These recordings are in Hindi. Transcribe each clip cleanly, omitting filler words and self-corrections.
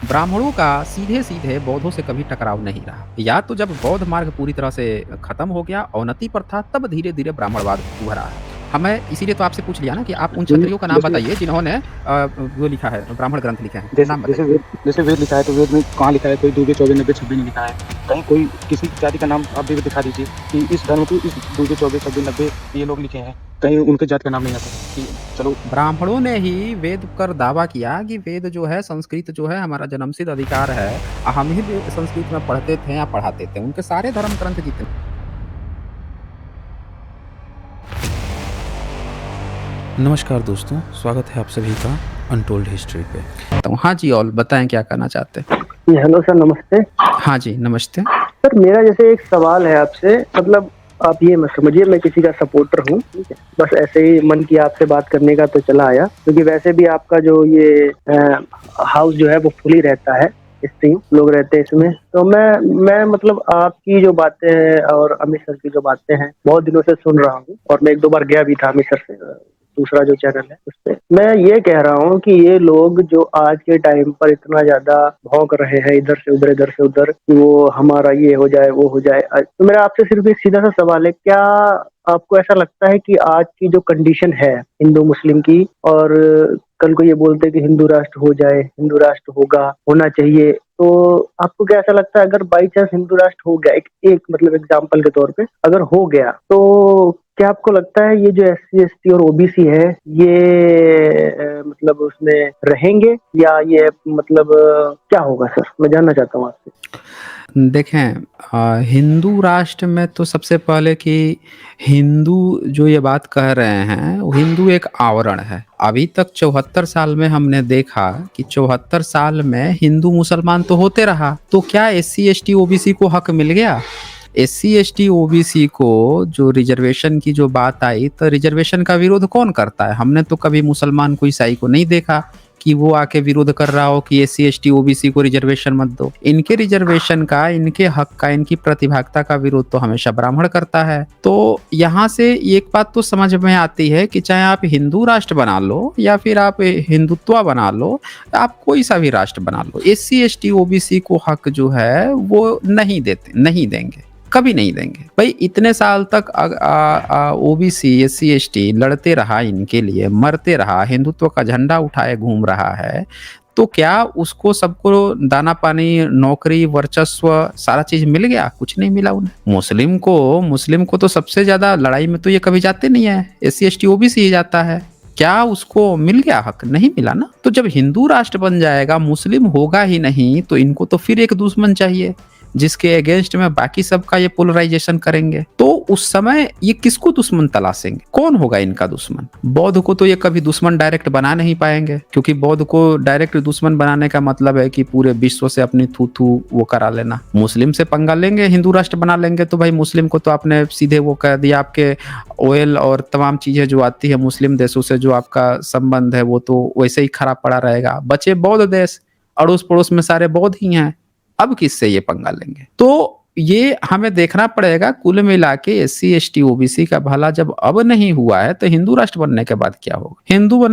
ब्राह्मणों का सीधे-सीधे बौद्धों से कभी टकराव नहीं रहा। या तो जब बौद्ध मार्ग पूरी तरह से खत्म हो गया, अवनति पर था, तब धीरे-धीरे ब्राह्मणवाद उभरा है। हमें इसीलिए तो आपसे पूछ लिया ना कि आप उन जी, क्षत्रियों का नाम जैसे बताइए जिन्होंने वो लिखा है, ब्राह्मण ग्रंथ लिखे हैं। जैसे नाम जैसे बताइए। वेद लिखा है, तो वेद में कहाँ लिखा है? कोई दुर्गे 24, 90, 26 नहीं लिखा है। कहीं कोई किसी जाति का नाम आप भी दिखा दीजिए कि इस धर्म की इस दुर्गे 24, 26, 90 ये लोग लिखे हैं। कहीं उनके जाति का नाम नहीं आता कि चलो। ब्राह्मणों ने ही वेद कर दावा किया कि वेद जो है, संस्कृत जो है हमारा जन्मसिद्ध अधिकार है। हम ही संस्कृत में पढ़ते थे या पढ़ाते थे। उनके सारे धर्म ग्रंथ जितने। नमस्कार दोस्तों, स्वागत है आप सभी का अनटोल्ड हिस्ट्री पे। तो हाँ जी, और बताएं क्या कहना चाहते हैं? हेलो सर, नमस्ते। हाँ जी, नमस्ते। सर, मेरा जैसे एक सवाल है आपसे, मतलब आप ये मत समझिए मैं किसी का सपोर्टर हूँ, ठीक है। बस ऐसे ही मन की आपसे बात करने का तो चला आया, क्योंकि वैसे भी आपका जो ये हाउस जो है वो फुल ही रहता है, स्ट्रीम लोग रहते हैं इसमें। तो मैं मतलब आपकी जो बातें हैं और अमित सर की जो बातें हैं बहुत दिनों से सुन रहा हूँ, और मैं एक दो बार गया भी था अमित सर से, दूसरा जो चैनल है उस पे। मैं ये कह रहा हूँ कि ये लोग जो आज के टाइम पर इतना ज्यादा भौंक रहे हैं इधर से उधर कि वो हमारा ये हो जाए वो हो जाए, तो मेरा आपसे सिर्फ एक सीधा सा सवाल है, क्या आपको ऐसा लगता है कि आज की जो कंडीशन है हिंदू मुस्लिम की, और कल को ये बोलते हैं कि हिंदू राष्ट्र हो जाए, हिंदू राष्ट्र होगा, होना चाहिए, तो आपको क्या ऐसा लगता है अगर बाई चांस हिंदू राष्ट्र हो गया, एक मतलब एग्जाम्पल के तौर पे अगर हो गया, तो क्या आपको लगता है ये जो SC ST और OBC है ये मतलब उसमें रहेंगे, या ये मतलब क्या होगा सर? मैं जानना चाहता हूँ आपसे। देखें, हिंदू राष्ट्र में तो सबसे पहले कि हिंदू जो ये बात कह रहे हैं, वो हिंदू एक आवरण है। अभी तक 74 साल में हमने देखा कि 74 साल में हिंदू मुसलमान तो होते रहा, तो क्या SC ST OBC को हक मिल गया? SC ST OBC को जो रिजर्वेशन की जो बात आई, तो रिजर्वेशन का विरोध कौन करता है? हमने तो कभी मुसलमान को, ईसाई को नहीं देखा कि वो आके विरोध कर रहा हो कि SC ST OBC को रिजर्वेशन मत दो। इनके रिजर्वेशन का, इनके हक का, इनकी प्रतिभागिता का विरोध तो हमेशा ब्राह्मण करता है। तो यहाँ से एक बात तो समझ में आती है कि चाहे आप हिंदू राष्ट्र बना लो या फिर आप हिंदुत्व बना लो, आप कोई सा भी राष्ट्र बना लो, SC ST OBC को हक जो है वो नहीं देते, नहीं देंगे, कभी नहीं देंगे। भाई इतने साल तक OBC SC ST लड़ते रहा, इनके लिए मरते रहा, हिंदुत्व का झंडा उठाए घूम रहा है, तो क्या उसको सबको दाना पानी, नौकरी, वर्चस्व, सारा चीज मिल गया? कुछ नहीं मिला उन्हें। मुस्लिम को तो सबसे ज्यादा लड़ाई में तो ये कभी जाते नहीं है, SC ST OBC ही जाता है। क्या उसको मिल गया हक? नहीं मिला ना। तो जब हिंदू राष्ट्र बन जाएगा, मुस्लिम होगा ही नहीं, तो इनको तो फिर एक दुश्मन चाहिए जिसके अगेंस्ट में बाकी सबका ये पोलराइजेशन करेंगे। तो उस समय ये किसको दुश्मन तलाशेंगे? कौन होगा इनका दुश्मन? बौद्ध को तो ये कभी दुश्मन डायरेक्ट बना नहीं पाएंगे, क्योंकि बौद्ध को डायरेक्ट दुश्मन बनाने का मतलब है कि पूरे विश्व से अपनी थू थू वो करा लेना। मुस्लिम से पंगा लेंगे, हिंदू राष्ट्र बना लेंगे, तो भाई मुस्लिम को तो आपने सीधे वो कह दिया, आपके ऑयल और तमाम चीजें जो आती है मुस्लिम देशों से जो आपका संबंध है वो तो वैसे ही खराब पड़ा रहेगा। बचे बौद्ध देश, अड़ोस पड़ोस में सारे बौद्ध ही हैं, अब किससे ये पंगा लेंगे? तो ये हमें देखना पड़ेगा। कुल मिला के SC ST OBC का भला जब अब नहीं हुआ है, तो हिंदू राष्ट्र बनने के बाद क्या होगा?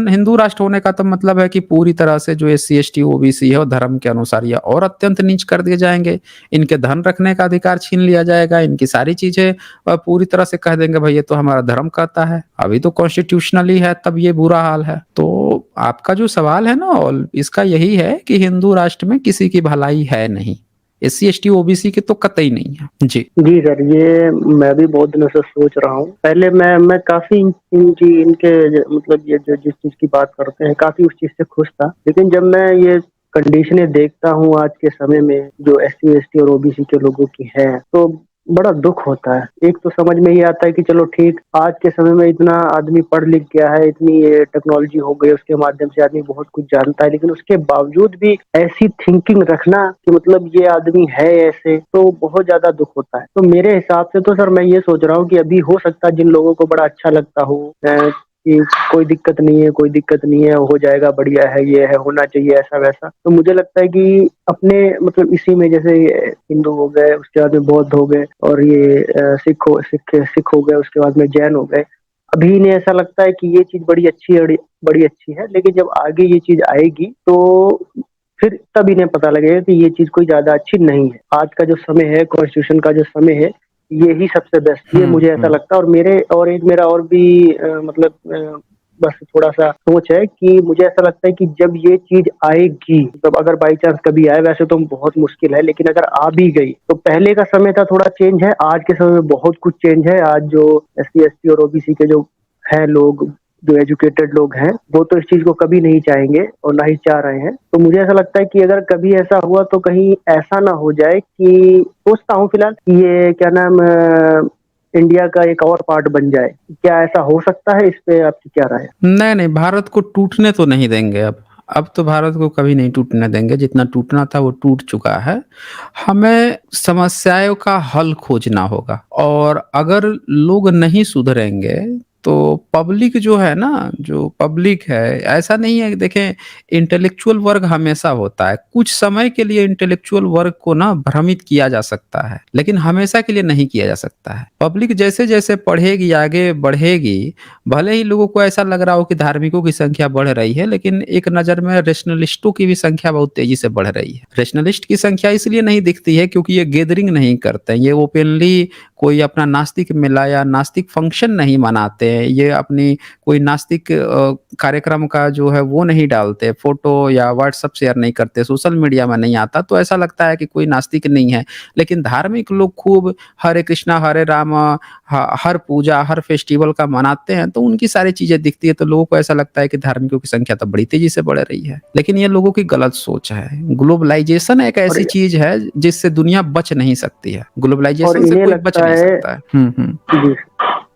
हिंदू राष्ट्र होने का तो मतलब है कि पूरी तरह से जो SC ST OBC है वो धर्म के अनुसार या और अत्यंत नीच कर दिए जाएंगे, इनके धन रखने का अधिकार छीन लिया जाएगा, इनकी सारी चीजें पूरी तरह से कह देंगे भाई ये तो हमारा धर्म कहता है। अभी तो कॉन्स्टिट्यूशनली है, तब ये बुरा हाल है। तो आपका जो सवाल है ना, इसका यही है कि हिंदू राष्ट्र में किसी की भलाई है नहीं, SC ST OBC के तो कतई नहीं है। जी सर, ये मैं भी बहुत दिनों से सोच रहा हूँ। पहले मैं काफी इनके मतलब ये जो जिस चीज की बात करते हैं काफी उस चीज से खुश था, लेकिन जब मैं ये कंडीशनें देखता हूँ आज के समय में जो SC ST और OBC के लोगों की है, तो बड़ा दुख होता है। एक तो समझ में ये आता है कि चलो ठीक, आज के समय में इतना आदमी पढ़ लिख गया है, इतनी ये टेक्नोलॉजी हो गई, उसके माध्यम से आदमी बहुत कुछ जानता है, लेकिन उसके बावजूद भी ऐसी थिंकिंग रखना कि मतलब ये आदमी है ऐसे, तो बहुत ज्यादा दुख होता है। तो मेरे हिसाब से तो सर मैं ये सोच रहा हूँ कि अभी हो सकता है जिन लोगों को बड़ा अच्छा लगता हो कि कोई दिक्कत नहीं है, कोई दिक्कत नहीं है, हो जाएगा, बढ़िया है, ये है, होना चाहिए ऐसा वैसा, तो मुझे लगता है कि अपने मतलब इसी में जैसे हिंदू हो गए, उसके बाद में बौद्ध हो गए, और ये सिख हो गए, उसके बाद में जैन हो गए। अभी इन्हें ऐसा लगता है कि ये चीज बड़ी अच्छी है, लेकिन जब आगे ये चीज आएगी तो फिर तब इन्हें पता लगेगा कि ये चीज कोई ज्यादा अच्छी नहीं है। आज का जो समय है, कॉन्स्टिट्यूशन का जो समय है, ये ही सबसे बेस्ट, ये मुझे ऐसा लगता है। और मेरा और भी बस थोड़ा सा सोच है कि मुझे ऐसा लगता है कि जब ये चीज आएगी, मतलब अगर बाई चांस कभी आए, वैसे तो बहुत मुश्किल है, लेकिन अगर आ भी गई तो पहले का समय था थोड़ा चेंज है, आज के समय में बहुत कुछ चेंज है। आज जो SC ST और OBC के जो है लोग, जो एजुकेटेड लोग हैं, वो तो इस चीज को कभी नहीं चाहेंगे और ना ही चाह रहे हैं। तो मुझे ऐसा लगता है कि अगर कभी ऐसा हुआ तो कहीं ऐसा ना हो जाए कि, सोचता हूँ फिलहाल, ये क्या नाम, इंडिया का एक और पार्ट बन जाए। क्या ऐसा हो सकता है? इस पे आपकी क्या राय है? नहीं नहीं, भारत को टूटने तो नहीं देंगे अब तो भारत को कभी नहीं टूटने देंगे। जितना टूटना था वो टूट चुका है। हमें समस्याओं का हल खोजना होगा, और अगर लोग नहीं सुधरेंगे तो पब्लिक जो है ना, जो पब्लिक है, ऐसा नहीं है कि देखें, इंटेलेक्चुअल वर्ग हमेशा होता है। कुछ समय के लिए इंटेलेक्चुअल वर्ग को ना भ्रमित किया जा सकता है, लेकिन हमेशा के लिए नहीं किया जा सकता है। पब्लिक जैसे जैसे पढ़ेगी, आगे बढ़ेगी, भले ही लोगों को ऐसा लग रहा हो कि धार्मिकों की संख्या बढ़ रही है, लेकिन एक नज़र में रेशनलिस्टों की भी संख्या बहुत तेजी से बढ़ रही है। रेशनलिस्ट की संख्या इसलिए नहीं दिखती है क्योंकि ये गैदरिंग नहीं करते हैं, ये ओपनली कोई अपना नास्तिक मेला या नास्तिक फंक्शन नहीं मनाते हैं, ये अपनी कोई नास्तिक कार्यक्रम का जो है वो नहीं डालते, फोटो या व्हाट्सएप शेयर नहीं करते, सोशल मीडिया में नहीं आता, तो ऐसा लगता है कि कोई नास्तिक नहीं है। लेकिन धार्मिक लोग खूब हरे कृष्णा हरे राम हर पूजा हर फेस्टिवल का मनाते हैं, तो उनकी सारी चीजें दिखती है, तो लोगों को ऐसा लगता है कि धार्मिकों की संख्या तो बड़ी तेजी से बढ़ रही है। लेकिन ये लोगों की गलत सोच है। ग्लोबलाइजेशन एक ऐसी चीज है जिससे दुनिया बच नहीं सकती है। और ग्लोबलाइजेशन से इन्हें कोई बच लगता नहीं है सकता है। जी,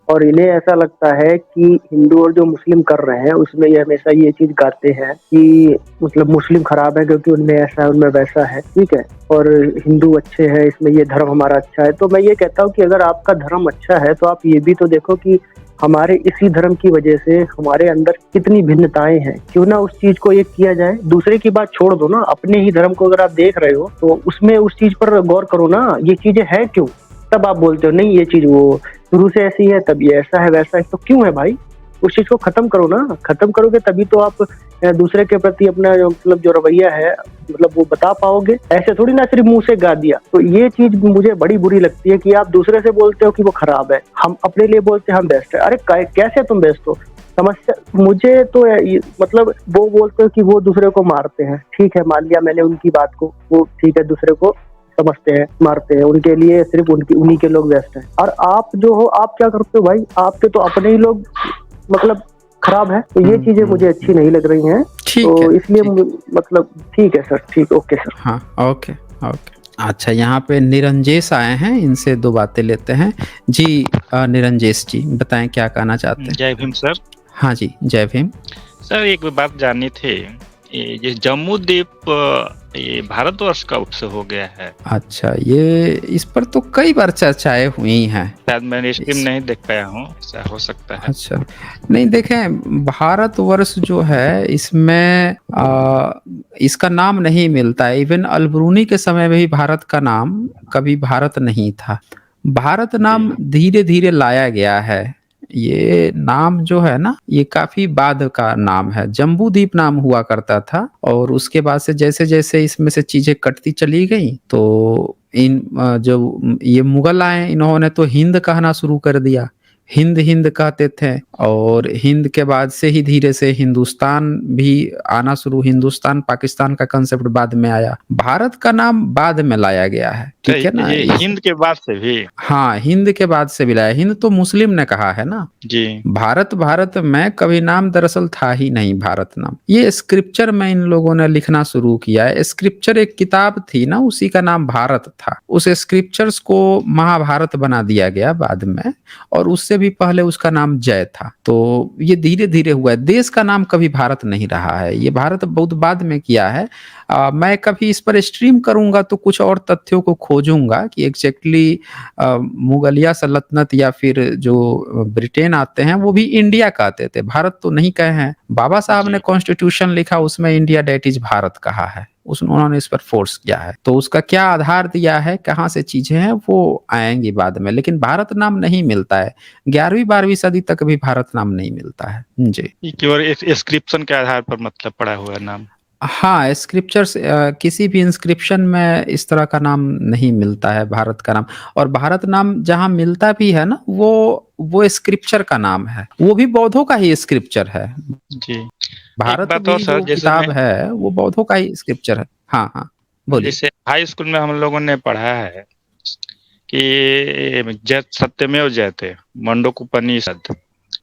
और इन्हें ऐसा लगता है कि हिंदू और जो मुस्लिम कर रहे हैं उसमें ये हमेशा ये चीज गाते हैं कि मतलब मुस्लिम खराब है क्योंकि उनमें ऐसा है, उनमें वैसा है, ठीक है, और हिंदू अच्छे हैं, इसमें ये धर्म हमारा अच्छा है। तो मैं ये कहता हूँ कि अगर आपका धर्म अच्छा है तो आप ये भी तो देखो कि हमारे इसी धर्म की वजह से हमारे अंदर कितनी भिन्नताएं हैं, क्यों ना उस चीज को एक किया जाए। दूसरे की बात छोड़ दो ना, अपने ही धर्म को अगर आप देख रहे हो तो उसमें उस चीज पर गौर करो ना, ये चीजें हैं क्यों। तब आप बोलते हो नहीं ये चीज वो शुरू से ऐसी है, तब ये ऐसा है वैसा है, तो क्यों है भाई? उस चीज को खत्म करो ना, खत्म करोगे तभी तो आप दूसरे के प्रति अपना मतलब जो रवैया है मतलब वो बता पाओगे। ऐसे थोड़ी ना सिर्फ मुंह से गा दिया। तो ये चीज मुझे बड़ी बुरी लगती है कि आप दूसरे से बोलते हो कि वो खराब है, हम अपने लिए बोलते हैं हम बेस्ट है। अरे कैसे तुम बेस्ट हो? समस्या मुझे तो मतलब वो बोलते हो कि वो दूसरे को मारते हैं, ठीक है, मान लिया मैंने उनकी बात को, वो ठीक है दूसरे को समझते हैं, मारते हैं, उनके लिए सिर्फ उन्हीं के लोग बेस्ट हैं। और आप जो हो, आप क्या करते हो भाई? आपके तो अपने ही लोग मतलब खराब है। तो ये चीजें मुझे अच्छी नहीं लग रही हैं, तो इसलिए मतलब ठीक है सर, ठीक, ओके सर। हाँ, ओके ओके। अच्छा, यहाँ पे निरंजेश आए हैं, इनसे दो बातें लेते हैं जी। निरंजेश जी बताएं क्या कहना चाहते हैं। जय भीम सर। हाँ जी, जय भीम सर एक बात जाननी थी, ये जम्मू द्वीप ये भारतवर्ष कब से हो गया है? अच्छा, ये इस पर तो कई बार चर्चाएं हुई हैं, शायद मैंने स्ट्रीम नहीं देख पाया हूँ, ऐसा हो सकता है। अच्छा, नहीं देखें, भारतवर्ष जो है इसमें इसका नाम नहीं मिलता है। इवन अलबरूनी के समय में भी भारत का नाम कभी भारत नहीं था। भारत नाम धीरे धीरे लाया गया है। ये नाम जो है ना, ये काफी बाद का नाम है। जम्बूद्वीप नाम हुआ करता था, और उसके बाद से जैसे जैसे इसमें से चीजें कटती चली गई, तो इन जो ये मुगल आए, इन्होंने तो हिंद कहना शुरू कर दिया। हिंद हिंद कहते थे, और हिंद के बाद से ही धीरे से हिंदुस्तान भी आना शुरू। हिंदुस्तान पाकिस्तान का कंसेप्ट बाद में आया। भारत का नाम बाद में लाया गया है, ठीक है ना। ये हिंद के बाद से भी? हाँ, हिंद के बाद से भी लाया। हिंद तो मुस्लिम ने कहा है ना जी। भारत में कभी नाम दरअसल था ही नहीं भारत नाम। ये स्क्रिप्चर में इन लोगों ने लिखना शुरू किया है। स्क्रिप्चर एक किताब थी ना, उसी का नाम भारत था। उस स्क्रिप्चर्स को महाभारत बना दिया गया बाद में, और उससे भी पहले उसका नाम जय था। तो ये धीरे धीरे हुआ है। देश का नाम कभी भारत नहीं रहा है, ये भारत बहुत बाद में किया है। मैं कभी इस पर स्ट्रीम करूंगा तो कुछ और तथ्यों को खोजूंगा कि एग्जैक्टली मुगलिया सल्तनत या फिर जो ब्रिटेन आते हैं वो भी इंडिया कहते थे, भारत तो नहीं कहे हैं। बाबा साहब ने कॉन्स्टिट्यूशन लिखा, उसमें इंडिया डेट इज भारत कहा है, उन्होंने इस पर फोर्स किया है। तो उसका क्या आधार दिया है, कहाँ से चीजें हैं, वो आएंगी बाद में। लेकिन भारत नाम नहीं मिलता है। 11वीं 12वीं सदी तक भी भारत नाम नहीं मिलता है जी। केवल इंस्क्रिप्शन के आधार पर मतलब पड़ा हुआ है नाम? हाँ, 11वीं 12वीं सदी तक भी भारत नाम नहीं मिलता है। 11वीं 12वीं सदी तक भी भारत नाम नहीं मिलता है जी। केवल इंस्क्रिप्शन के आधार पर मतलब पड़ा हुआ है नाम? हाँ, स्क्रिप्चर्स किसी भी इंस्क्रिप्शन में इस तरह का नाम नहीं मिलता है, भारत का नाम। और भारत नाम जहाँ मिलता भी है ना, वो स्क्रिप्चर का नाम है। वो भी बौद्धों का ही स्क्रिप्चर है। जी। एक भारत बात और भी सर, जो जैसे किताब है, वो बौद्धों का ही स्क्रिप्चर है। हाँ, हाँ, बोलिए। जैसे हाई स्कूल में हम लोगों ने पढ़ा है कि जय सत्यमेव जयते, मंडूकोपनिषद,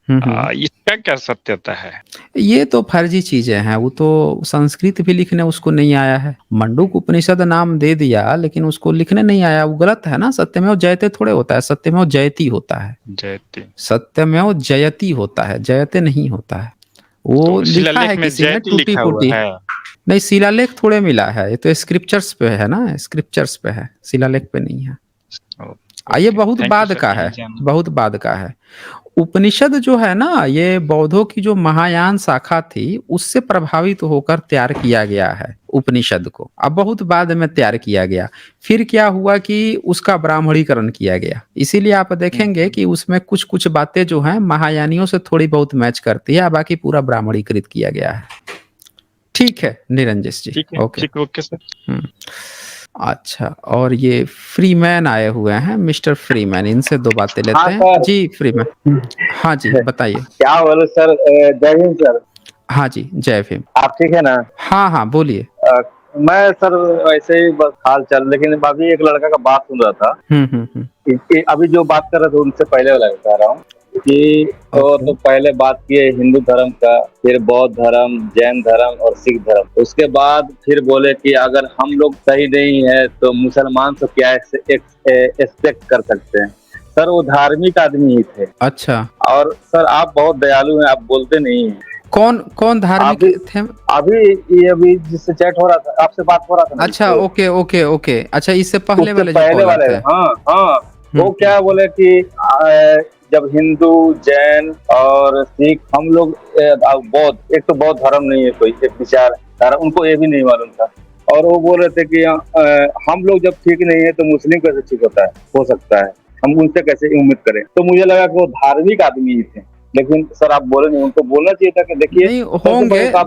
हुँ, हुँ। इसका क्या सत्यता है? ये तो फर्जी चीज़ें हैं, वो तो संस्कृत भी लिखने उसको नहीं आया है। मंडूक उपनिषद नाम दे दिया, लेकिन उसको लिखने नहीं आया, वो गलत है ना। सत्यमेव जयते थोड़े होता है, सत्यमेव जयति होता है। जयते। सत्यमेव जयति होता है, जयते नहीं होता है। वो तो लिखा है शिलालेख में किसी ने जयति लिखा हुआ टूटी-फूटी। है। नहीं, शिलालेख थोड़े मिला है, ये तो स्क्रिप्चर्स पे है ना, स्क्रिप्चर्स पे है, शिलालेख पे नहीं है। ये ओके, बहुत थैंक यू बाद सर, का यही है, जाना। बहुत बाद का है। उपनिषद जो है ना, ये बौद्धों की जो महायान शाखा थी, उससे प्रभावित होकर तैयार किया गया है उपनिषद को। अब बहुत बाद में तैयार किया गया। फिर क्या हुआ कि उसका ब्राह्मणीकरण किया गया। इसीलिए आप देखेंगे कि उसमें कुछ-कुछ बातें जो हैं महायानियों से थोड़ी बहुत मैच करती है, बाकी पूरा ब्राह्मणीकृत किया गया है। ठीक है, निरंजन जी, ठीक है, ओके। ठीक, ओके सर। हुँ। अच्छा, और ये फ्रीमैन आए हुए हैं, मिस्टर फ्रीमैन, इनसे 2 बातें हाँ लेते हैं। सर। जी, फ्रीमैन। हाँ जी, बताइए। क्या बोलो सर, जय हिंद सर। हाँ जी, जय भीम। आप ठीक है ना? हाँ, हाँ, बोलिए। मैं सर वैसे ही बस हाल चाल, लेकिन अभी एक लड़का का बात सुन रहा था हुँ, हुँ, हुँ। कि अभी जो बात कर रहे थे उनसे पहले वाला बता रहा हूँ कि ओके। तो पहले बात किए हिंदू धर्म का, फिर बौद्ध धर्म, जैन धर्म और सिख धर्म। उसके बाद फिर बोले कि अगर हम लोग सही नहीं है तो मुसलमान से क्या एक्सपेक्ट कर सकते हैं। सर वो धार्मिक आदमी ही थे। अच्छा। और सर आप बहुत दयालु हैं, आप बोलते नहीं हैं। कौन धार्मिक अभी थे? अभी जिससे चैट हो रहा था, आपसे बात हो रहा था ना अच्छा, जिससे, ओके, ओके, ओके। अच्छा, इससे पहले उससे वाले जो पहले कॉलर वाले। थे। हाँ हाँ, वो हुँ, क्या बोले कि जब हिंदू, जैन और सिख हम लोग बौद्ध, एक तो बौद्ध धर्म नहीं है कोई, एक विचार धारा उनको ये भी नहीं मालूम था। और वो बोल रहे थे कि हम लोग जब ठीक नहीं है तो मुस्लिम कैसे ठीक होता है, हो सकता है, हम उनसे कैसे उम्मीद करें। तो मुझे लगा कि वो धार्मिक आदमी ही थे, लेकिन सर आप बोले नहीं, उनको बोलना चाहिए था कि देखिए नहीं सबसे होंगे। बड़ी बात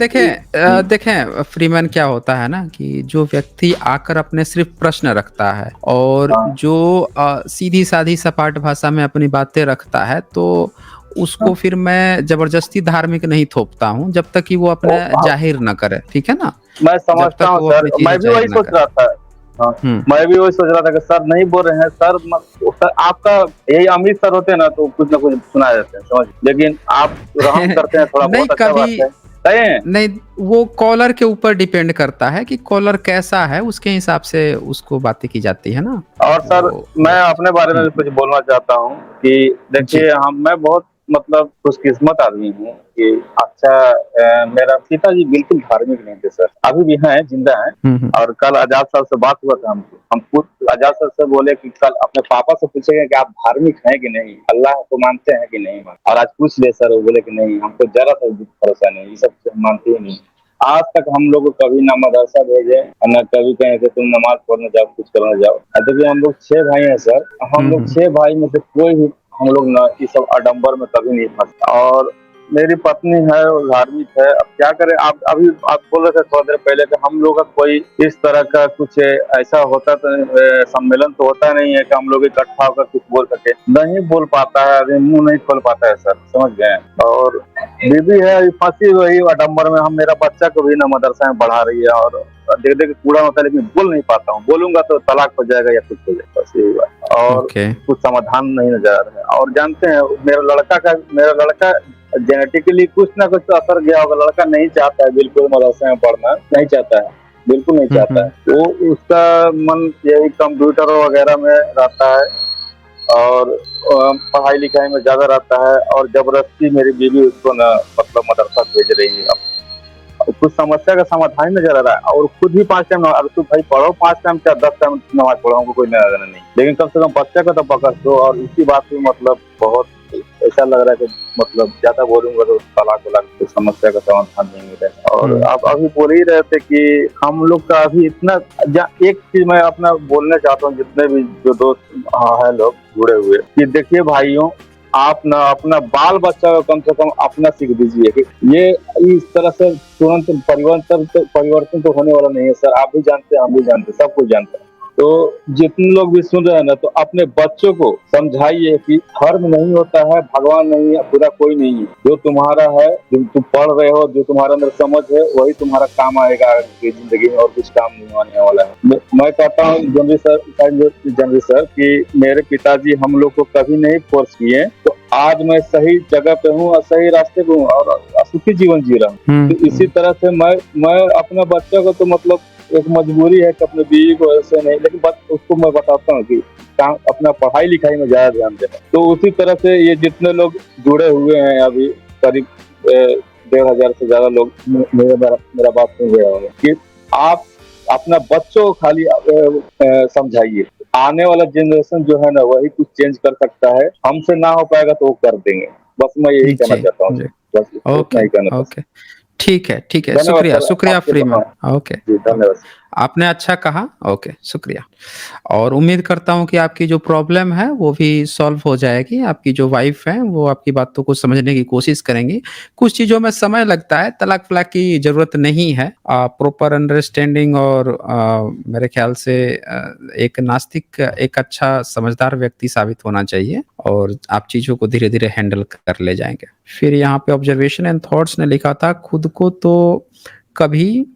देखें फ्रीमैन, क्या होता है ना कि जो व्यक्ति आकर अपने सिर्फ प्रश्न रखता है और हाँ जो सीधी-सादी सपाट भाषा में अपनी बातें रखता है, तो उसको हाँ, फिर मैं ज़बरदस्ती धार्मिक नहीं थोपता हूँ, जब तक कि वो अपने हाँ, ज़ाहिर ना करे, ठीक है ना? मैं जब समझता तक हूँ वो सर, अपनी चीज़ें मैं भी ज़ाहिर वही ना सोच करे। रहा था। हाँ, हुँ। मैं भी वही सोच रहा था कि सर नहीं बोल रहे हैं सर, सर आपका यही अमित सर होते हैं ना तो कुछ ना कुछ सुना जाते हैं, समझ। लेकिन आप रहम करते हैं थोड़ा नहीं, बहुत, अच्छा बात कभी है, सही है। नहीं, वो कॉलर के ऊपर डिपेंड करता है कि कॉलर कैसा है, उसके हिसाब से उसको बातें की जाती है ना। और सर वो मैं अपने बारे में हुँ, भी कुछ बोलना चाहता हूँ कि जी। देखिए मैं बहुत मतलब खुशकिस्मत आदमी हूँ कि अच्छा मेरा पिताजी बिल्कुल धार्मिक नहीं थे सर, अभी भी हैं, जिंदा हैं। हुँ, हुँ। और कल आजाद साहब से बात हुआ था हमको, हम खुद आजाद साहब से बोले कि कल अपने पापा से पूछेंगे कि आप धार्मिक हैं कि नहीं, अल्लाह को मानते हैं कि नहीं मानते। और आज पूछ ले सर, वो बोले कि नहीं, हमको जरा सा भी भरोसा नहीं, ये सब मानते ही नहीं। आज तक हम लोग को कभी ना मदरसा भेजे और न कभी कहे कि तुम नमाज पढ़ने जाओ, कुछ करने जाओ। देखिए हम लोग 6 भाई हैं सर, हम हुँ, लोग हुँ। 6 भाई में से कोई भी हम लोग न ये सब आडंबर में कभी नहीं फंसता। और मेरी पत्नी है वो धार्मिक है। अब क्या करें, आप अभी आप बोल रहे थे थोड़ा देर पहले कि हम लोग का कोई इस तरह का कुछ ऐसा होता तो सम्मेलन तो होता नहीं है कि हम लोग इकट्ठा होकर कुछ बोल सके, नहीं बोल पाता है, अभी मुंह नहीं खोल पाता है सर, समझ गए। और बीबी है अभी फंसी वही आडंबर में, हम मेरा बच्चा को भी ना मदरसा में पढ़ा रही है और देख देख कूड़ा होता है, लेकिन बोल नहीं पाता हूँ, बोलूंगा तो तलाक हो जाएगा या कुछ हो जाएगा, बस यही बात। और ओके। कुछ समाधान नहीं नजर आ रहा है। और जानते हैं मेरा लड़का जेनेटिकली कुछ ना कुछ तो असर गया होगा, लड़का नहीं चाहता है बिल्कुल मदरसे में पढ़ना, नहीं चाहता है, बिल्कुल नहीं हुँ, चाहता हुँ। है। वो उसका मन यही कंप्यूटर वगैरह में रहता है और पढ़ाई लिखाई में ज्यादा रहता है। और जबरदस्ती मेरी बीवी उसको ना मतलब मदरसा भेज रही है। अब कुछ समस्या का समाधान नजर आ रहा है। और खुद भी 5 टाइम, अगर तू भाई पढ़ो 5 टाइम क्या 10 टाइम नमाज पढ़ो, हमको कोई लेना नहीं, लेकिन कम से कम बच्चे का तो पकड़ दो। और इसी बात में मतलब बहुत ऐसा लग रहा है कि मतलब ज्यादा बोलूंगा तो तलाक वलाक की समस्या का समाधान नहीं मिलेगा। और आप अभी बोल ही रहे थे कि हम लोग का अभी इतना एक चीज मैं अपना बोलना चाहता हूँ, जितने भी जो दोस्त है लोग जुड़े हुए, कि देखिए भाइयों, आप ना अपना बाल बच्चा को कम से कम अपना सीख दीजिए कि ये इस तरह से तुरंत परिवर्तन तो होने वाला नहीं है सर। आप भी जानते हैं, हम भी जानते हैं, सब कुछ जानते हैं। तो जितने लोग भी सुन रहे हैं ना, तो अपने बच्चों को समझाइए कि धर्म नहीं होता है, भगवान नहीं है, खुदा कोई नहीं है। जो तुम्हारा है, जो तुम पढ़ रहे हो, जो तुम्हारे अंदर समझ है, वही तुम्हारा काम आएगा आगे की जिंदगी में, और कुछ काम नहीं आने वाला है। मैं कहता हूँ जनरल सर कि मेरे पिताजी हम लोग को कभी नहीं फोर्स किए, तो आज मैं सही जगह पे हूँ और सही रास्ते पे हूँ और सुखी जीवन जी रहा हूँ। तो इसी तरह से मैं अपने बच्चों को तो मतलब एक मजबूरी है कि अपने बीवी को ऐसे नहीं, लेकिन उसको मैं बताता हूँ कि काम अपना पढ़ाई लिखाई में ज्यादा ध्यान देना। तो उसी तरह से ये जितने लोग जुड़े हुए हैं अभी करीब 1,500 से ज्यादा लोग मेरा बात सुन रहे होंगे कि आप अपना बच्चों को खाली समझाइए। आने वाला जनरेशन जो है ना, वही कुछ चेंज कर सकता है। हमसे ना हो पाएगा तो वो कर देंगे। बस मैं यही कहना जी, चाहता हूँ। जी। बस इतना ओके, ही कहना ओके। ठीक है, ठीक है। धन्यवाद शुक्रिया, सर। शुक्रिया आपके फ्रीमैन। ओके, जी ओके। धन्यवाद। आपने अच्छा कहा, ओके, शुक्रिया। और उम्मीद करता हूँ कि आपकी जो प्रॉब्लम है वो भी सॉल्व हो जाएगी। आपकी जो वाइफ़ हैं वो आपकी बातों को समझने की कोशिश करेंगी। कुछ चीज़ों में समय लगता है, तलाक-वलाक की ज़रूरत नहीं है। प्रॉपर अंडरस्टैंडिंग और मेरे ख़्याल से एक नास्तिक एक अच्छा समझदार व्यक्ति साबित होना चाहिए और आप चीज़ों को धीरे-धीरे हैंडल कर ले जाएँगे। फिर यहाँ पे ऑब्जर्वेशन एंड थॉट्स ने लिखा था, खुद को तो कभी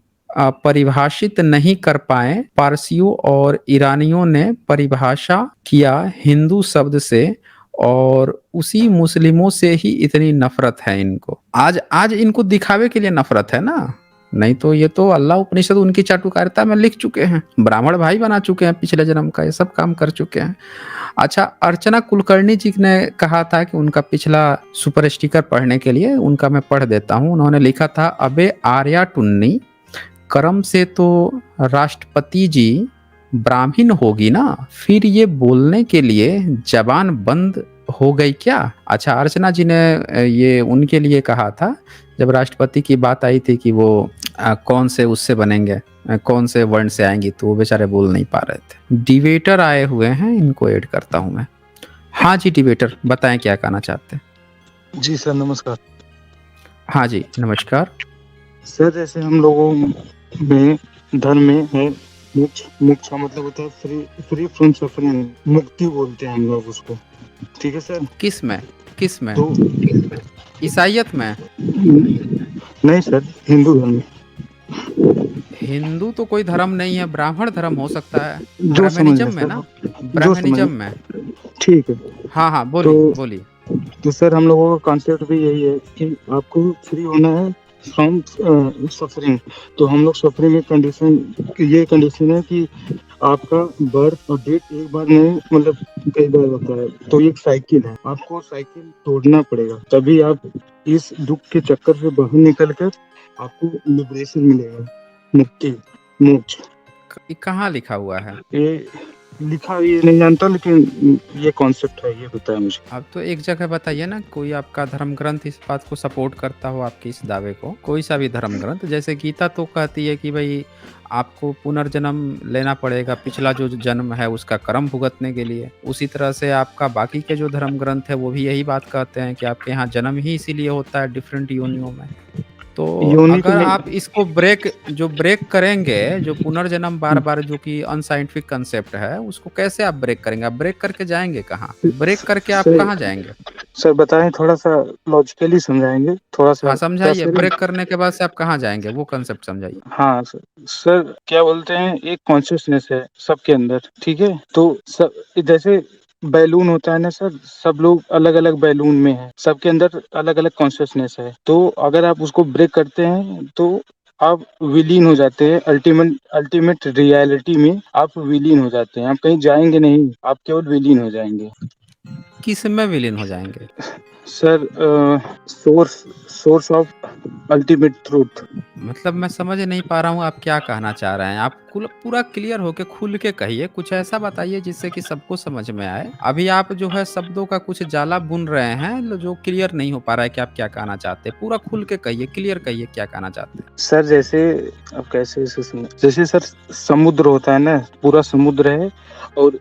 परिभाषित नहीं कर पाए, पारसियों और ईरानियों ने परिभाषा किया हिंदू शब्द से और उसी मुस्लिमों से ही इतनी नफरत है इनको। आज आज इनको दिखावे के लिए नफरत है ना, नहीं तो ये तो अल्लाह उपनिषद उनकी चाटुकारिता में लिख चुके हैं, ब्राह्मण भाई बना चुके हैं, पिछले जन्म का ये सब काम कर चुके हैं। अच्छा, अर्चना कुलकर्णी जी ने कहा था कि उनका पिछला सुपर स्टिकर पढ़ने के लिए, उनका मैं पढ़ देता हूँ। उन्होंने लिखा था, अबे आर्या टुन्नी, कर्म से तो राष्ट्रपति जी ब्राह्मण होगी ना, फिर ये बोलने के लिए जबान बंद हो गई क्या? अच्छा, अर्चना जी ने ये उनके लिए कहा था जब राष्ट्रपति की बात आई थी कि वो कौन से उससे बनेंगे, कौन से वर्ण से आएंगी, तो वो बेचारे बोल नहीं पा रहे थे। डिबेटर आए हुए हैं, इनको ऐड करता हूँ मैं। हाँ जी डिबेटर, बताएं क्या कहना चाहते हैं। जी सर, नमस्कार। हाँ जी नमस्कार। सर, जैसे हम लोगों में धर्म में है मोक्ष। मोक्ष का मतलब होता है फ्री फ्रॉम सफरिंग, मुक्ति बोलते हैं हम लोग उसको। ठीक है सर। किस में, किस में? तो ईसाइयत में? नहीं सर, हिंदू धर्म में। हिंदू तो कोई धर्म नहीं है, ब्राह्मण धर्म हो सकता है। जो समझ ब्राह्मणिज्म में में सर, ना, जो ब्राह्मणिज्म समझ में। ठीक है। हाँ हाँ, बोलिए तो बोलिए। तो सर, हम लोगों का कॉन्सेप्ट भी यही है कि आपको फ्री होना है फ्रॉम सफरिंग। तो हम लोग सफरिंग में ये कंडीशन है कि आपका बर्थ और डेट एक बार नहीं, मतलब कई बार होता है। तो ये एक साइकिल है, आपको साइकिल तोड़ना पड़ेगा, तभी आप इस दुख के चक्कर से बाहर निकल कर आपको लिबरेशन मिलेगा, मुक्ति, मोक्ष। ये कहाँ लिखा हुआ है? ये लिखा ये नहीं जानता, लेकिन ये कॉन्सेप्ट है, ये होता है मुझे। आप तो एक जगह बताइए ना, कोई आपका धर्म ग्रंथ इस बात को सपोर्ट करता हो, आपके इस दावे को। कोई सा भी धर्म ग्रंथ, जैसे गीता तो कहती है कि भाई आपको पुनर्जन्म लेना पड़ेगा, पिछला जो जन्म है उसका कर्म भुगतने के लिए। उसी तरह से आपका बाकी के जो धर्म ग्रंथ है वो भी यही बात कहते हैं कि आपके यहाँ जन्म ही इसीलिए होता है डिफरेंट योनियों में। तो योनि तो अगर नहीं। आप इसको ब्रेक करेंगे, जो पुनर्जन्म बार बार, जो कि अनसाइंटिफिक कंसेप्ट है, उसको कैसे आप ब्रेक करेंगे? आप ब्रेक करके जाएंगे कहाँ? ब्रेक करके आप सर, कहाँ जाएंगे? सर बताएं, थोड़ा सा लॉजिकली समझाएंगे, थोड़ा सा हाँ क्या समझाइए, करें? ब्रेक करने के बाद से आप कहाँ जाएंगे, वो कंसेप्ट समझाइए। हाँ सर। सर क्या बोलते हैं, एक कॉन्शियसनेस है सबके अंदर, ठीक है। तो सब जैसे बैलून होता है ना सर, सब लोग अलग अलग बैलून में हैं, सबके अंदर अलग अलग कॉन्शियसनेस है। तो अगर आप उसको ब्रेक करते हैं तो आप विलीन हो जाते हैं, अल्टीमेट रियलिटी में आप विलीन हो जाते हैं। आप कहीं जाएंगे नहीं, आप केवल विलीन हो जाएंगे। किस में विलीन हो जाएंगे? Sir source source of ultimate truth. मतलब मैं समझ नहीं पा रहा हूँ आप क्या कहना चाह रहे हैं। आप पूरा क्लियर होके खुल के कहिए, कुछ ऐसा बताइए जिससे कि सबको समझ में आए। अभी आप जो है शब्दों का कुछ जाला बुन रहे हैं जो क्लियर नहीं हो पा रहा है कि आप क्या कहना चाहते हैं। पूरा खुल के कहिए, क्लियर कहिए क्या कहना चाहते हैं। सर जैसे अब कैसे जैसे सर समुद्र होता है ना, पूरा समुद्र है और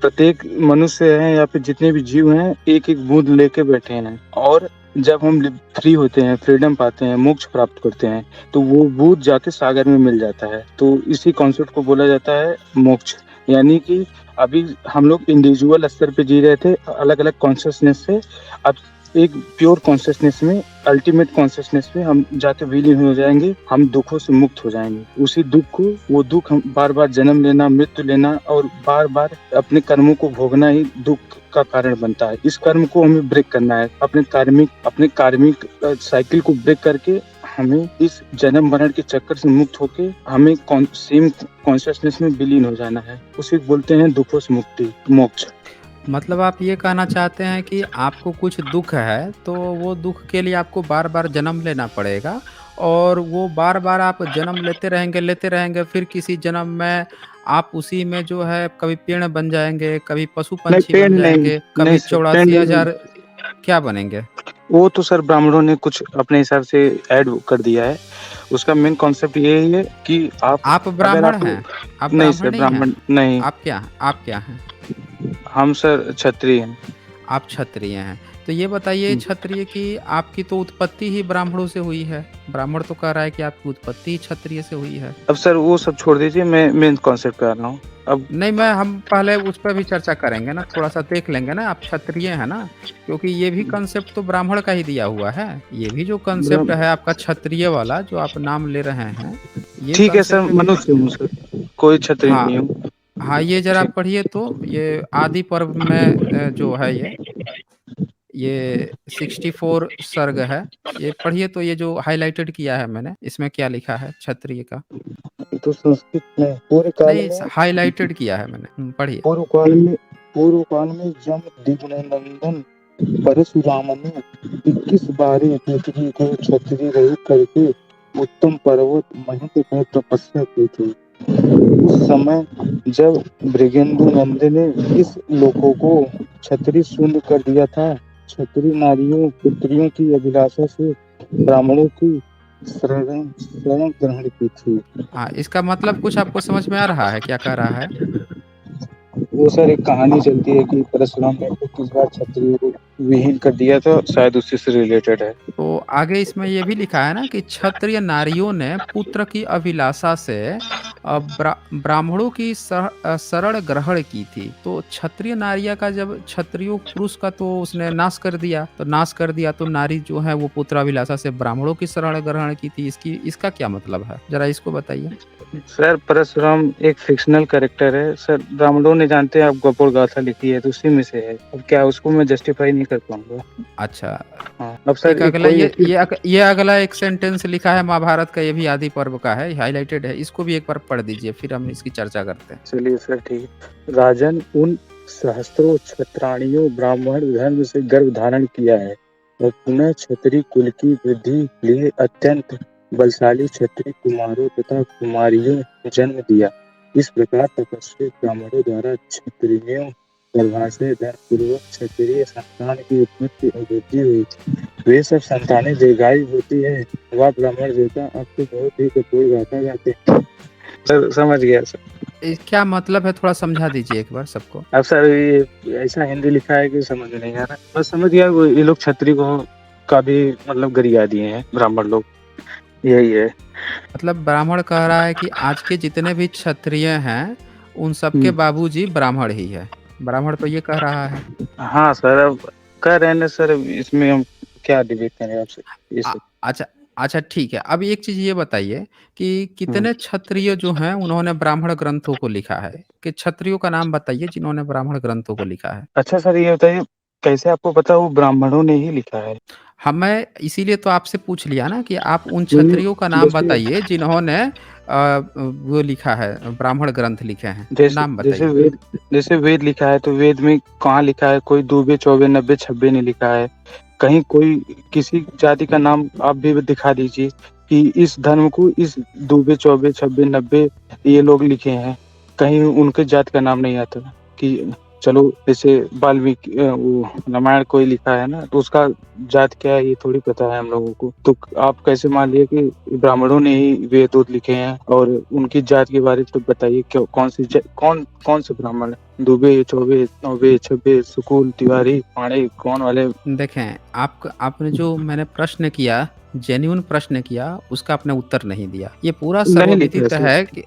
प्रत्येक मनुष्य है या फिर जितने भी जीव हैं एक एक बूंद लेके बैठे हैं, और जब हम फ्री होते हैं, फ्रीडम पाते हैं, मोक्ष प्राप्त करते हैं, तो वो बूंद जाके सागर में मिल जाता है। तो इसी कॉन्सेप्ट को बोला जाता है मोक्ष। यानी कि अभी हम लोग इंडिविजुअल स्तर पे जी रहे थे अलग अलग कॉन्शियसनेस से, अब एक प्योर कॉन्शियसनेस में, अल्टीमेट कॉन्शियसनेस में हम जाके विलीन हो जाएंगे, हम दुखों से मुक्त हो जाएंगे। उसी दुख को, वो दुख हम बार बार जन्म लेना, मृत्यु लेना और बार बार अपने कर्मों को भोगना ही दुख का कारण बनता है। इस कर्म को हमें ब्रेक करना है, अपने कार्मिक साइकिल को ब्रेक करके हमें इस जन्म मरण के चक्कर से मुक्त होके हमें सेम कॉन्शियसनेस में विलीन हो जाना है। उसे बोलते हैं दुखों से मुक्ति, मोक्ष। मतलब आप ये कहना चाहते हैं कि आपको कुछ दुख है तो वो दुख के लिए आपको बार बार जन्म लेना पड़ेगा, और वो बार बार आप जन्म लेते रहेंगे, फिर किसी जन्म में आप उसी में जो है कभी पेड़ बन जाएंगे, कभी पशु नहीं, पंछी पेड़ बन नहीं, जाएंगे, कभी नहीं सर, पेड़ 84,000 नहीं। क्या बनेंगे। वो तो सर ब्राह्मणों ने कुछ अपने हिसाब से ऐड कर दिया है। उसका मेन कॉन्सेप्ट यही है कि आप अगर ब्राह्मण आप हैं? आप नहीं ब्राह्मण सर, नहीं हैं? ब्राह्मण नहीं। आप क्या हैं? हम सर क्षत्रिय हैं। आप क्षत्रिय हैं। तो ये बताइए क्षत्रिय की आपकी तो उत्पत्ति ही ब्राह्मणों से हुई है। ब्राह्मण तो कह रहा है कि आपकी उत्पत्ति ही क्षत्रिय से हुई है। अब सर वो सब छोड़ दीजिए, मैं मेन कॉन्सेप्ट कर रहा हूँ अब। नहीं, हम पहले उस पर भी चर्चा करेंगे ना, थोड़ा सा देख लेंगे ना आप क्षत्रिय हैं ना, क्योंकि ये भी कंसेप्ट तो ब्राह्मण का ही दिया हुआ है। ये भी जो कंसेप्ट है आपका क्षत्रिय वाला जो आप नाम ले रहे हैं, ये ठीक है सर, concept भी- मनुष्य हूँ सर, कोई क्षत्रिय हाँ नहीं हूँ। हाँ, ये जरा पढ़िए तो, ये आदि पर्व में जो है ये 64 सर्ग है, ये पढ़िए तो। ये जो हाईलाइटेड किया है मैंने, इसमें क्या लिखा है क्षत्रिय का? तो संस्कृत में पूर्व काल नहीं, में, हाईलाइटेड किया है मैंने, पढ़िए। पूर्व काल में जम दिग्नंदन परशुराम ने 21 बारी पृथ्वी को क्षत्रिय रहित करके उत्तम पर्वत महेंद्र पर तपस्या की थी। उस समय जब भृगेंदु नंद ने इस लोकों को क्षत्रिय शून्य कर दिया था, क्षत्रिय नारियों पुत्रियों की अभिलाषा से ब्राह्मणों की शरण ग्रहण की थी। हाँ, इसका मतलब कुछ आपको समझ में आ रहा है क्या कह रहा है? वो सर एक कहानी चलती है कि परशुराम ने 21 बार क्षत्रिय को विहीन कर दिया था, शायद उसी से रिलेटेड है। तो आगे इसमें ये भी लिखा है ना कि क्षत्रिय नारियों ने पुत्र की अभिलाषा से ब्राह्मणों की शरण ग्रहण की थी। तो क्षत्रिय नारिया का, जब क्षत्रियो पुरुष का तो उसने नाश कर दिया, तो नारी जो है वो पुत्राभिलाषा से ब्राह्मणों की शरण ग्रहण की थी। इसका क्या मतलब है, जरा इसको बताइए। सर परशुराम एक फिक्शनल कैरेक्टर है सर, ब्राह्मणों ने जानते हैं आप गौपुर गाथा लिखी है तो उसी में से है। अब क्या उसको मैं जस्टिफाई नहीं कर पाऊंगा। अच्छा, हाँ, अब सर एक अगला ये अगला एक सेंटेंस लिखा है महाभारत का, ये भी आदि पर्व का है, हाईलाइटेड है, इसको भी एक बार पढ़ दीजिए, फिर हम इसकी चर्चा करते हैं। चलिए सर ठीक है। राजन, उन सहस्त्रों क्षत्राणियों ब्राह्मण धर्म से गर्भ धारण किया है और पुनः क्षत्रिय कुल की वृद्धि लिए अत्यंत बलशाली क्षत्रिय कुमारों तथा कुमारियों जन्म दिया। इस प्रकार तपस्वी ब्राह्मणों द्वारा क्षत्रियों गर्भाशय धन पूर्वक क्षत्रिय संतान की उत्पत्ति और वृद्धि हुई। वे सब संतानें दीर्घायु होती है। वह ब्राह्मण देवता अब तो बहुत ही कठोर गाथा गाते हैं। सर समझ गया सर। क्या मतलब है, थोड़ा समझा दीजिए एक बार सबको। अब सर ये ऐसा हिंदी लिखा है कि समझ नहीं आ रहा, बस समझ गया ये लोग क्षत्रिय को का भी मतलब गरिया दिए हैं ब्राह्मण लोग, यही है। मतलब ब्राह्मण कह रहा है कि आज के जितने भी क्षत्रिय हैं उन सबके बाबूजी ब्राह्मण ही है। ब्राह्मण तो ये कह रहा है। हाँ सर, अब कह रहे हैं ना सर, इसमें हम क्या डिबेट करें आपसे। अच्छा ठीक है। अब एक चीज ये बताइए कि कितने क्षत्रिय जो हैं उन्होंने ब्राह्मण ग्रंथों को लिखा है, कि क्षत्रियों का नाम बताइए जिन्होंने ब्राह्मण ग्रंथों को लिखा है। अच्छा सर ये बताइए, कैसे आपको पता वो ब्राह्मणों ने ही लिखा है? मैं इसीलिए तो आपसे पूछ लिया ना कि आप उन क्षत्रियों का नाम बताइए जिन्होंने वो लिखा है, ब्राह्मण ग्रंथ लिखे हैं, नाम बताइए। जैसे वेद लिखा है तो वेद में कहाँ लिखा है? कोई 2 2 24 90 96 नहीं लिखा है। कहीं कोई किसी जाति का नाम आप भी दिखा दीजिए कि इस धर्म को इस दुबे, चौबे, छब्बे, नब्बे ये लोग लिखे हैं, कहीं उनके जात का नाम नहीं आता कि चलो जैसे वाल्मीकि वो रामायण कोई लिखा है ना, तो उसका जात क्या है ये थोड़ी पता है हम लोगों को। तो आप कैसे मान लिए कि ब्राह्मणों ने ही वेद वोद लिखे हैं, और उनकी जात के बारे में तो बताइए क्यों, कौन से ब्राह्मण, दुबे, चौबे, नौबे, छब्बे, सुकुल, तिवारी, पाणे, कौन वाले? देखें, आपने जो मैंने प्रश्न किया, जेन्युइन प्रश्न किया, उसका आपने उत्तर नहीं दिया। ये पूरा नहीं लिखे सर्वविदित ऐसे। है कि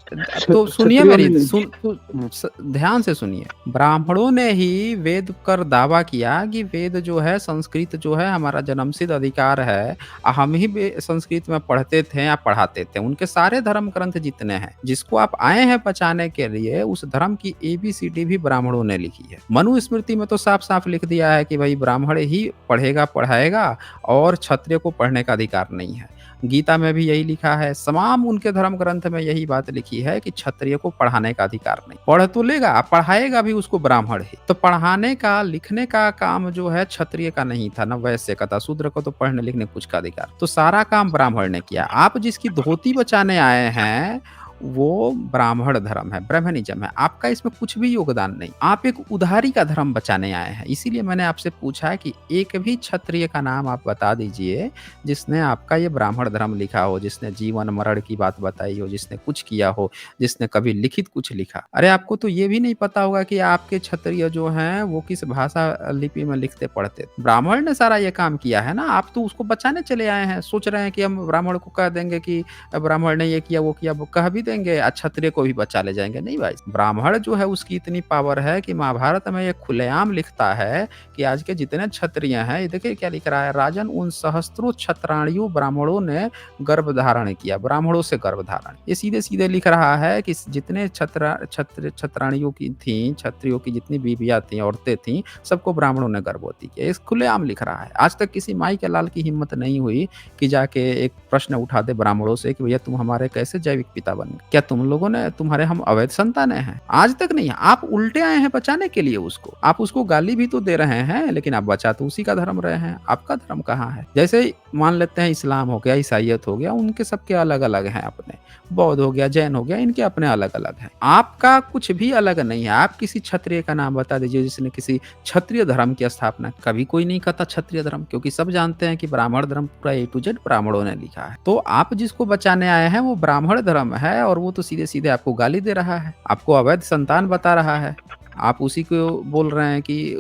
तो सुनिए क्षत्रियों मेरी ने नहीं। सुन ध्यान से सुनिए। ब्राह्मणों ने ही वेद कर दावा किया कि वेद जो है, संस्कृत जो है हमारा जन्मसिद्ध अधिकार है। हम ही संस्कृत में पढ़ते थे या पढ़ाते थे। उनके सारे धर्म ग्रंथ जितने हैं, जिसको आप आए हैं बचाने के लिए, उस धर्म की ABCD भी ब्राह्मणों ने लिखी है। मनुस्मृति में तो साफ साफ लिख दिया है कि भाई ब्राह्मण ही पढ़ेगा पढ़ाएगा, और क्षत्रिय को पढ़ने का अधिकार नहीं है। गीता में भी यही लिखा है, तमाम उनके धर्म ग्रंथ में यही बात लिखी है कि क्षत्रिय को पढ़ाने का अधिकार नहीं। पढ़ तो लेगा, पढ़ाएगा भी उसको ब्राह्मण ही। तो पढ़ाने का, लिखने का काम जो है क्षत्रिय का नहीं था, न वैश्य का था। शूद्र को तो पढ़ने लिखने कुछ का अधिकार, तो सारा काम ब्राह्मण ने किया। आप जिसकी धोती बचाने आए हैं वो ब्राह्मण धर्म है, ब्राह्मणिज्म है। आपका इसमें कुछ भी योगदान नहीं। आप एक उधारी का धर्म बचाने आए हैं। इसीलिए मैंने आपसे पूछा कि एक भी क्षत्रिय का नाम आप बता दीजिए जिसने आपका ये ब्राह्मण धर्म लिखा हो, जिसने जीवन मरण की बात बताई हो, जिसने कुछ किया हो, जिसने कभी लिखित कुछ लिखा। अरे आपको तो ये भी नहीं पता होगा कि आपके क्षत्रिय जो हैं वो किस भाषा लिपि में लिखते पढ़ते। ब्राह्मण ने सारा ये काम किया है ना, आप तो उसको बचाने चले आए हैं। सोच रहे हैं कि हम ब्राह्मण को कह देंगे कि ब्राह्मण ने ये किया वो किया, वो कह भी देंगे, क्षत्रिय को भी बचा ले जाएंगे। नहीं भाई, ब्राह्मण जो है उसकी इतनी पावर है कि महाभारत में ये खुलेआम लिखता है कि आज के जितने क्षत्रिय हैं, ये देखिए क्या लिख रहा है, राजन उन सहस्त्रों क्षत्राणियों ब्राह्मणों ने गर्भ धारण किया। ब्राह्मणों से गर्भ धारण, ये सीधे सीधे लिख रहा है कि जितने क्षत्राणियों की थी, क्षत्रियों की जितनी बीबियां थी, औरतें थी, सबको ब्राह्मणों ने गर्भवती किया। इस खुलेआम लिख रहा है। आज तक किसी माई के लाल की हिम्मत नहीं हुई कि जाके एक प्रश्न उठा दे ब्राह्मणों से कि भैया तुम हमारे कैसे जैविक पिता बन गए, क्या तुम लोगों ने, तुम्हारे हम अवैध संतान हैं? आज तक नहीं। आप उल्टे आए हैं बचाने के लिए उसको। आप उसको गाली भी तो दे रहे हैं, लेकिन आप बचा तो उसी का धर्म रहे हैं। आपका धर्म कहाँ है? जैसे मान लेते हैं इस्लाम हो गया, ईसाईयत हो गया, उनके सबके अलग अलग हैं अपने। बौद्ध हो गया, जैन हो गया, इनके अपने अलग अलग हैं। आपका कुछ भी अलग नहीं है। आप किसी क्षत्रिय का नाम बता दीजिए जिसने किसी क्षत्रिय धर्म की स्थापना। कभी कोई नहीं कहता क्षत्रिय धर्म, क्योंकि सब जानते हैं कि ब्राह्मण धर्म पूरा A to Z ब्राह्मणों ने लिखा है। तो आप जिसको बचाने आए हैं वो ब्राह्मण धर्म है, और वो तो सीधे सीधे आपको गाली दे रहा है, आपको अवैध संतान बता रहा है। आप उसी को बोल रहे हैं कि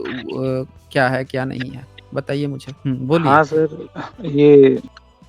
क्या है क्या नहीं है। बताइए मुझे, बोलिए। हाँ सर, ये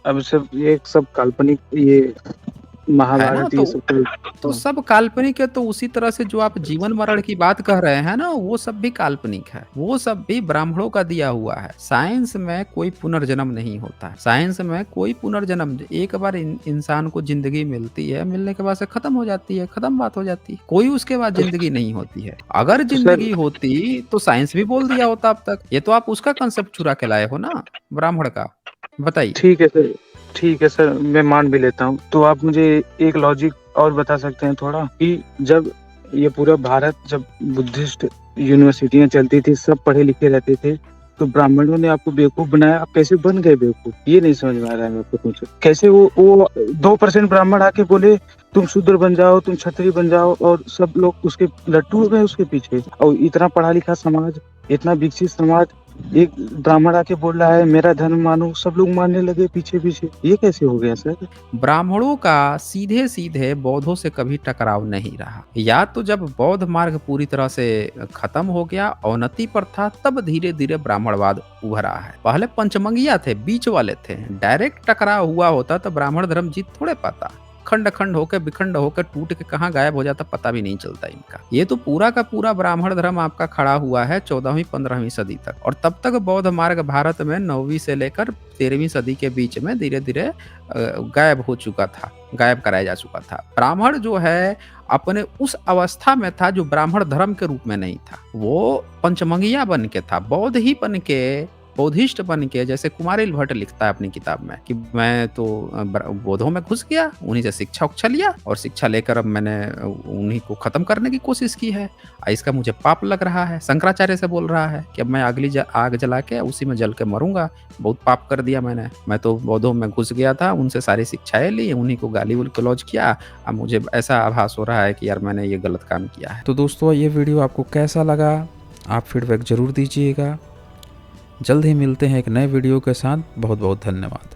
अब सब ये सब काल्पनिक, ये है ना, महाभारत ये सब तो सब काल्पनिक है। तो उसी तरह से जो आप जीवन मरण की बात कर रहे हैं ना, वो सब भी काल्पनिक है। वो सब भी ब्राह्मणों का दिया हुआ है। साइंस में कोई पुनर्जन्म नहीं होता है। साइंस में कोई पुनर्जन्म, एक बार इंसान को जिंदगी मिलती है, मिलने के बाद से खत्म हो जाती है, खत्म बात हो जाती है। कोई उसके बाद जिंदगी नहीं होती है। अगर जिंदगी होती तो साइंस भी बोल दिया होता अब तक। ये तो आप उसका कंसेप्ट चुरा के लाए हो ना, ब्राह्मण का। बताइए। ठीक है सर, ठीक है सर, मैं मान भी लेता हूँ। तो आप मुझे एक लॉजिक और बता सकते हैं थोड़ा, कि जब ये पूरा भारत, जब बुद्धिस्ट यूनिवर्सिटियां चलती थी, सब पढ़े लिखे रहते थे, तो ब्राह्मणों ने आपको बेवकूफ बनाया। आप कैसे बन गए बेवकूफ, ये नहीं समझ में आ रहा है मेरे को कुछ। कैसे वो 2% ब्राह्मण आके बोले तुम शूद्र बन जाओ, तुम क्षत्रिय बन जाओ, और सब लोग उसके लट्टू हो गए उसके पीछे। और इतना पढ़ा लिखा समाज, इतना विकसित समाज, एक ब्राह्मण आके बोल रहा है मेरा धर्म मानो, सब लोग मानने लगे पीछे पीछे। ये कैसे हो गया सर? ब्राह्मणों का सीधे सीधे बौद्धों से कभी टकराव नहीं रहा। या तो जब बौद्ध मार्ग पूरी तरह से खत्म हो गया, अवनति पर था, तब धीरे धीरे ब्राह्मणवाद उभरा है। पहले पंचमंगिया थे, बीच वाले थे। डायरेक्ट टकराव हुआ होता तो ब्राह्मण धर्म जीत थोड़े पाता। खंड खंड होकर, विखंड होकर, टूट के कहाँ गायब हो जाता पता भी नहीं चलता इनका। ये तो पूरा का पूरा ब्राह्मण धर्म आपका खड़ा हुआ है 14वीं 15वीं सदी तक। और तब तक बौद्ध मार्ग भारत में 9वीं से लेकर 13वीं सदी के बीच में धीरे धीरे गायब हो चुका था, गायब कराया जा चुका था। ब्राह्मण जो है अपने उस अवस्था में था जो ब्राह्मण धर्म के रूप में नहीं था। वो पंचमंगिया बन के था, बौद्ध ही बन के बौद्धिस्ट बन के, जैसे कुमारिल भट्ट लिखता है अपनी किताब में कि मैं तो बौद्धों में घुस गया, उन्हीं से शिक्षा उक्षा लिया और शिक्षा लेकर अब मैंने उन्हीं को खत्म करने की कोशिश की है, इसका मुझे पाप लग रहा है। शंकराचार्य से बोल रहा है कि अब मैं अगली आग जला के उसी में जल के मरूंगा, बहुत पाप कर दिया मैंने, मैं तो बौद्धों में घुस गया था, उनसे सारी शिक्षाएं ली, उन्हीं को गाली गलौज किया, अब मुझे ऐसा आभास हो रहा है कि यार मैंने ये गलत काम किया है। तो दोस्तों ये वीडियो आपको कैसा लगा, आप फीडबैक ज़रूर दीजिएगा। जल्द ही मिलते हैं एक नए वीडियो के साथ। बहुत बहुत धन्यवाद।